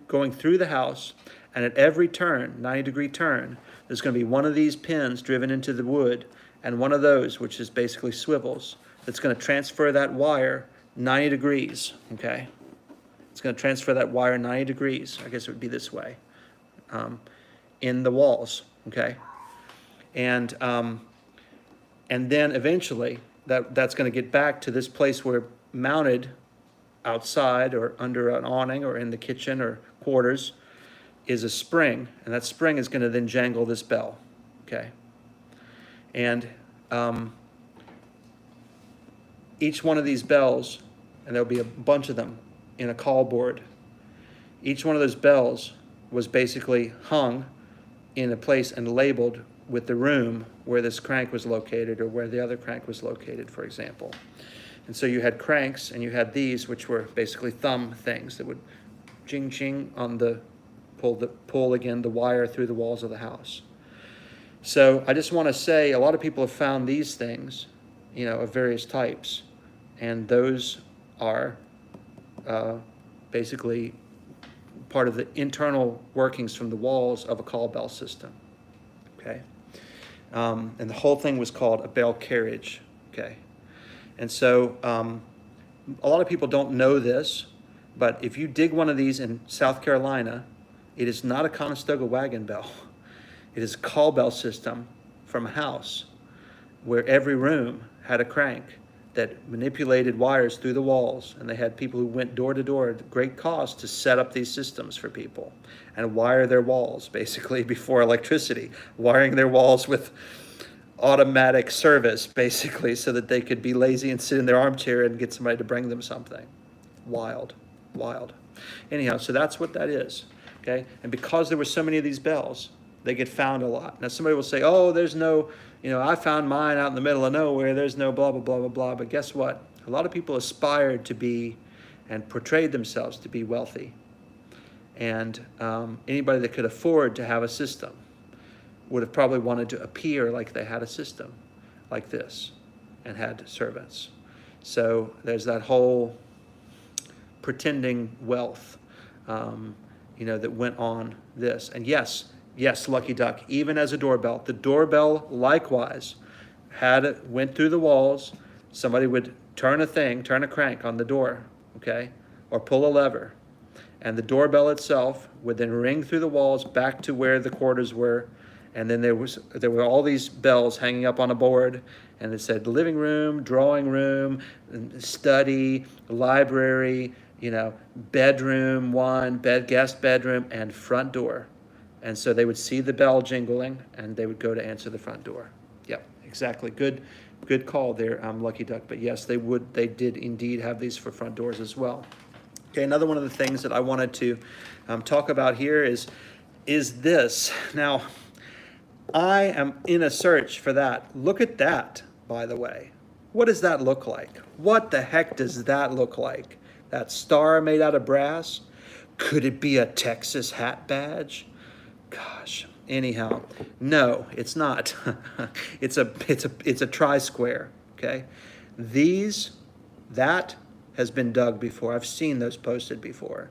Speaker 1: going through the house. And at every turn, 90-degree turn, there's going to be one of these pins driven into the wood and one of those, which is basically swivels, that's going to transfer that wire 90 degrees, okay? It's going to transfer that wire 90 degrees, I guess it would be this way, in the walls, okay? And then eventually that's going to get back to this place where mounted outside or under an awning or in the kitchen or quarters is a spring, and that spring is going to then jangle this bell, okay? And each one of these bells, and there'll be a bunch of them in a call board, each one of those bells was basically hung in a place and labeled with the room where this crank was located or where the other crank was located, for example. And so you had cranks and you had these, which were basically thumb things that would ching ching on the pull again the wire through the walls of the house. So I just want to say a lot of people have found these things, you know, of various types, and those are basically part of the internal workings from the walls of a call bell system. Okay, and the whole thing was called a bell carriage. Okay, and so a lot of people don't know this, but if you dig one of these in South Carolina, it is not a Conestoga wagon bell. It is a call bell system from a house where every room had a crank that manipulated wires through the walls, and they had people who went door to door at great cost to set up these systems for people and wire their walls, basically, before electricity, wiring their walls with automatic service, basically, so that they could be lazy and sit in their armchair and get somebody to bring them something. Wild, wild. Anyhow, so that's what that is, okay? And because there were so many of these bells, they get found a lot. Now, somebody will say, oh, there's no, you know, I found mine out in the middle of nowhere. There's no blah, blah, blah, blah, blah. But guess what? A lot of people aspired to be and portrayed themselves to be wealthy. And anybody that could afford to have a system would have probably wanted to appear like they had a system like this and had servants. So there's that whole pretending wealth, you know, that went on this. And yes, Lucky Duck, even as a doorbell. The doorbell likewise went through the walls. Somebody would turn a crank on the door, okay, or pull a lever. And the doorbell itself would then ring through the walls back to where the quarters were. And then there were all these bells hanging up on a board, and it said living room, drawing room, study, library, bedroom one, guest bedroom, and front door. And so they would see the bell jingling, and they would go to answer the front door. Yep, exactly. Good call there, Lucky Duck. But yes, they did indeed have these for front doors as well. Okay, another one of the things that I wanted to talk about here is this. Now, I am in a search for that. Look at that, by the way. What does that look like? What the heck does that look like? That star made out of brass? Could it be a Texas hat badge? Gosh, anyhow, no, it's not. it's a tri-square, okay? That has been dug before. I've seen those posted before.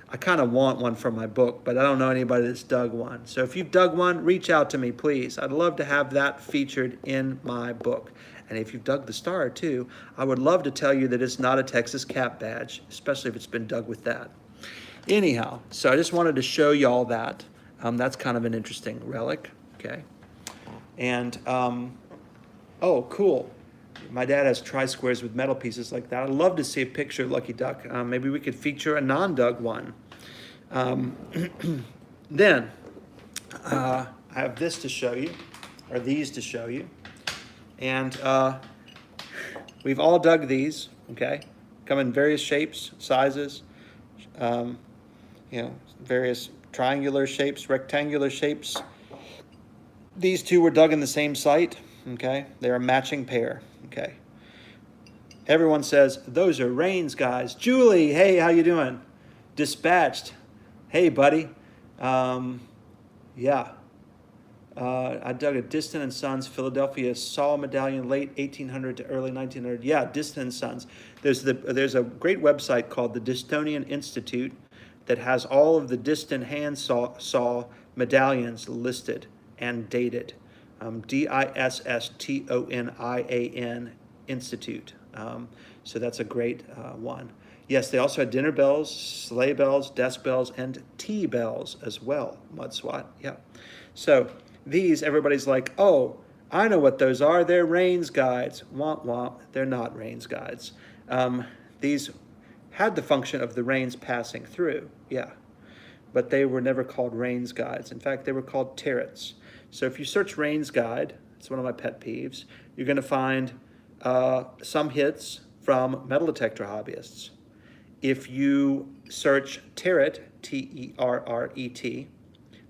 Speaker 1: I kind of want one for my book, but I don't know anybody that's dug one. So if you've dug one, reach out to me, please. I'd love to have that featured in my book. And if you've dug the star too, I would love to tell you that it's not a Texas cap badge, especially if it's been dug with that. Anyhow, so I just wanted to show y'all that. That's kind of an interesting relic, okay? And, oh, cool. My dad has tri-squares with metal pieces like that. I'd love to see a picture of Lucky Duck. Maybe we could feature a non-dug one. Then, I have this to show you, or these to show you. And we've all dug these, okay? Come in various shapes, sizes, various triangular shapes, rectangular shapes. These two were dug in the same site, okay? They're a matching pair, okay? Everyone says, those are Rains guys. Julie, hey, how you doing? Dispatched, hey, buddy. Yeah. I dug a Diston and Sons Philadelphia Saw medallion, late 1800 to early 1900. Yeah, Diston and Sons. There's a great website called the Distonian Institute that has all of the Diston hand saw medallions listed and dated. DISSTONIAN Institute. So that's a great one. Yes, they also had dinner bells, sleigh bells, desk bells, and tea bells as well. Mud SWAT, yeah. So these, everybody's like, oh, I know what those are. They're Rains guides. Womp womp. They're not Rains guides. These had the function of the rains passing through, yeah. But they were never called Rains guides. In fact, they were called turrets. So if you search Rains guide, it's one of my pet peeves, you're going to find some hits from metal detector hobbyists. If you search Terret, T-E-R-R-E-T,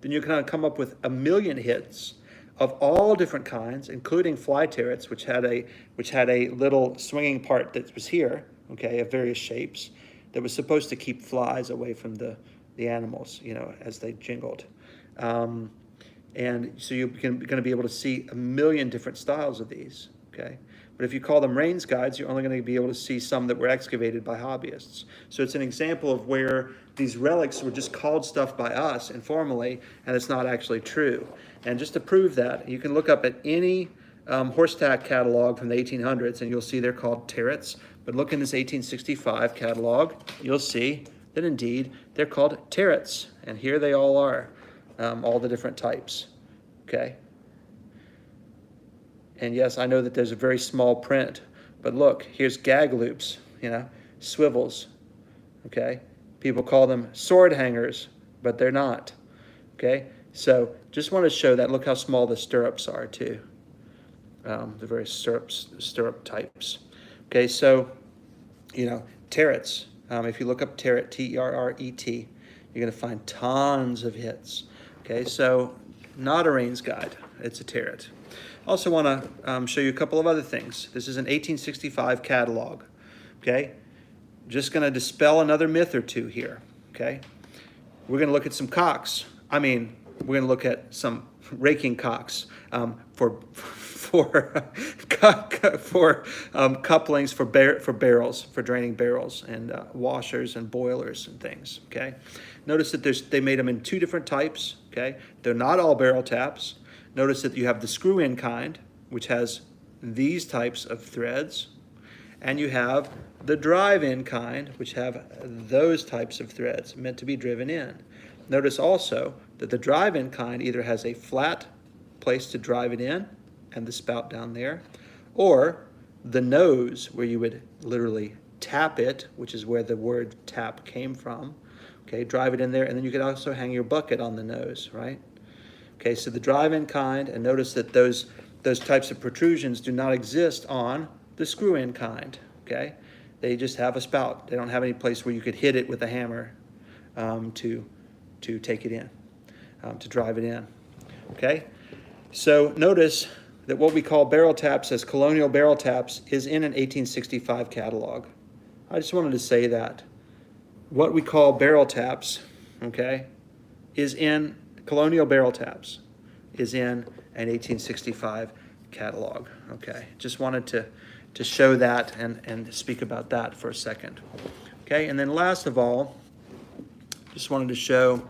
Speaker 1: then you're going to come up with a million hits of all different kinds, including fly turrets, which had a little swinging part that was here, okay, of various shapes, that was supposed to keep flies away from the animals, as they jingled. And so you're going to be able to see a million different styles of these, okay? But if you call them Rains guides, you're only going to be able to see some that were excavated by hobbyists. So it's an example of where these relics were just called stuff by us informally, and it's not actually true. And just to prove that, you can look up at any horse tack catalog from the 1800s, and you'll see they're called turrets. But look in this 1865 catalog, you'll see that indeed they're called turrets. And here they all are, all the different types, okay? And yes, I know that there's a very small print, but look, here's gag loops, swivels, okay? People call them sword hangers, but they're not, okay? So just want to show that. Look how small the stirrups are too, the various stirrup types. Okay, so, turrets. If you look up Terret, T-E-R-R-E-T, you're going to find tons of hits. Okay, so not a Rains guide, it's a turret. Also want to show you a couple of other things. This is an 1865 catalog, okay? Just going to dispel another myth or two here, okay? We're going to look at some cocks. We're going to look at some raking cocks for couplings for barrels, for draining barrels, and washers and boilers and things, okay? Notice that they made them in two different types, okay? They're not all barrel taps. Notice that you have the screw-in kind, which has these types of threads, and you have the drive-in kind, which have those types of threads meant to be driven in. Notice also that the drive-in kind either has a flat place to drive it in, and the spout down there, or the nose where you would literally tap it, which is where the word tap came from. Okay, drive it in there, and then you could also hang your bucket on the nose, right? Okay, so the drive-in kind, and notice that those types of protrusions do not exist on the screw-in kind, okay? They just have a spout. They don't have any place where you could hit it with a hammer to take it in, to drive it in, okay? So notice that what we call barrel taps as colonial barrel taps is in an 1865 catalog. I just wanted to say that. What we call barrel taps, okay, is in colonial barrel taps, is in an 1865 catalog, okay? Just wanted to show that and speak about that for a second. Okay, and then last of all, just wanted to show,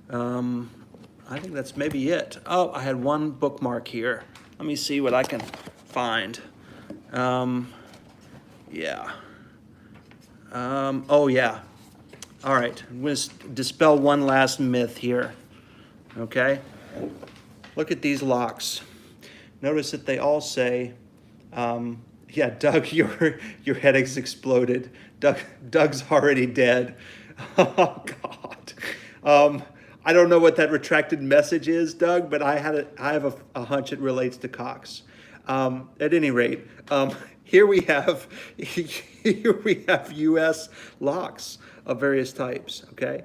Speaker 1: I think that's maybe it. Oh, I had one bookmark here. Let me see what I can find. Yeah. Oh, yeah. All right, I'm going to dispel one last myth here, okay? Look at these locks. Notice that they all say, yeah, Doug, your headache's exploded. Doug's already dead. Oh, God. I don't know what that retracted message is, Doug, but I have a hunch it relates to Cox. At any rate, here we have U.S. locks of various types, okay?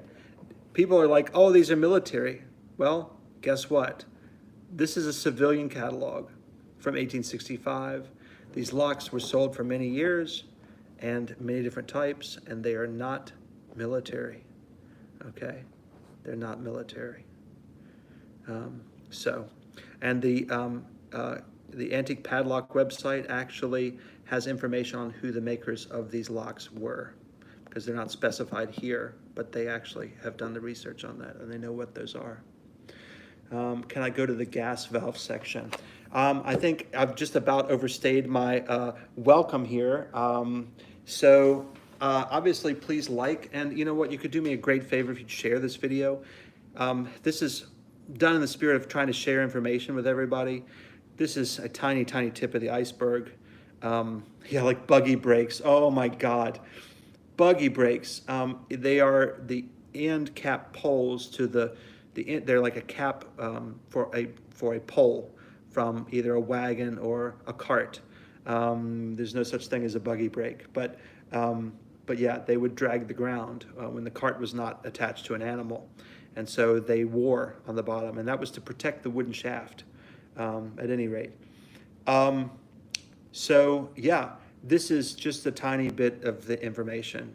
Speaker 1: People are like, oh, these are military. Well, guess what? This is a civilian catalog from 1865. These locks were sold for many years and many different types, and they are not military, okay? They're not military. And the Antique Padlock website actually has information on who the makers of these locks were, because they're not specified here, but they actually have done the research on that, and they know what those are. Can I go to the gas valve section? I think I've just about overstayed my welcome here. Obviously, please like, and you know what, you could do me a great favor if you'd share this video. This is done in the spirit of trying to share information with everybody. This is a tiny, tiny tip of the iceberg. Yeah, like buggy brakes. Oh my God. Buggy brakes. They are the end cap poles to they're like a cap for a pole from either a wagon or a cart. There's no such thing as a buggy brake, but yeah, they would drag the ground when the cart was not attached to an animal. And so they wore on the bottom, and that was to protect the wooden shaft, at any rate. So yeah, this is just a tiny bit of the information.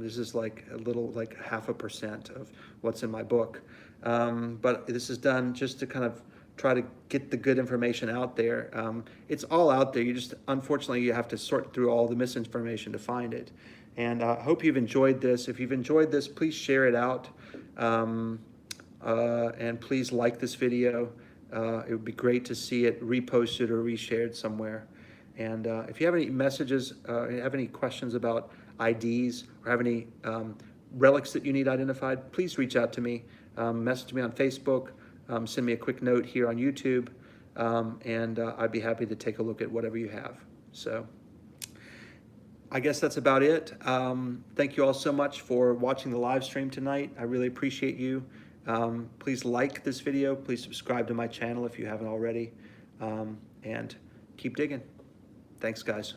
Speaker 1: This is like a little, like 0.5% of what's in my book. But this is done just to kind of try to get the good information out there. It's all out there. Unfortunately, you have to sort through all the misinformation to find it. And I hope you've enjoyed this. If you've enjoyed this, please share it out. And please like this video. It would be great to see it reposted or reshared somewhere. And if you have any messages, have any questions about IDs, or have any relics that you need identified, please reach out to me. Message me on Facebook, send me a quick note here on YouTube, and I'd be happy to take a look at whatever you have. So I guess that's about it. Thank you all so much for watching the live stream tonight. I really appreciate you. Please like this video. Please subscribe to my channel if you haven't already, and keep digging. Thanks, guys.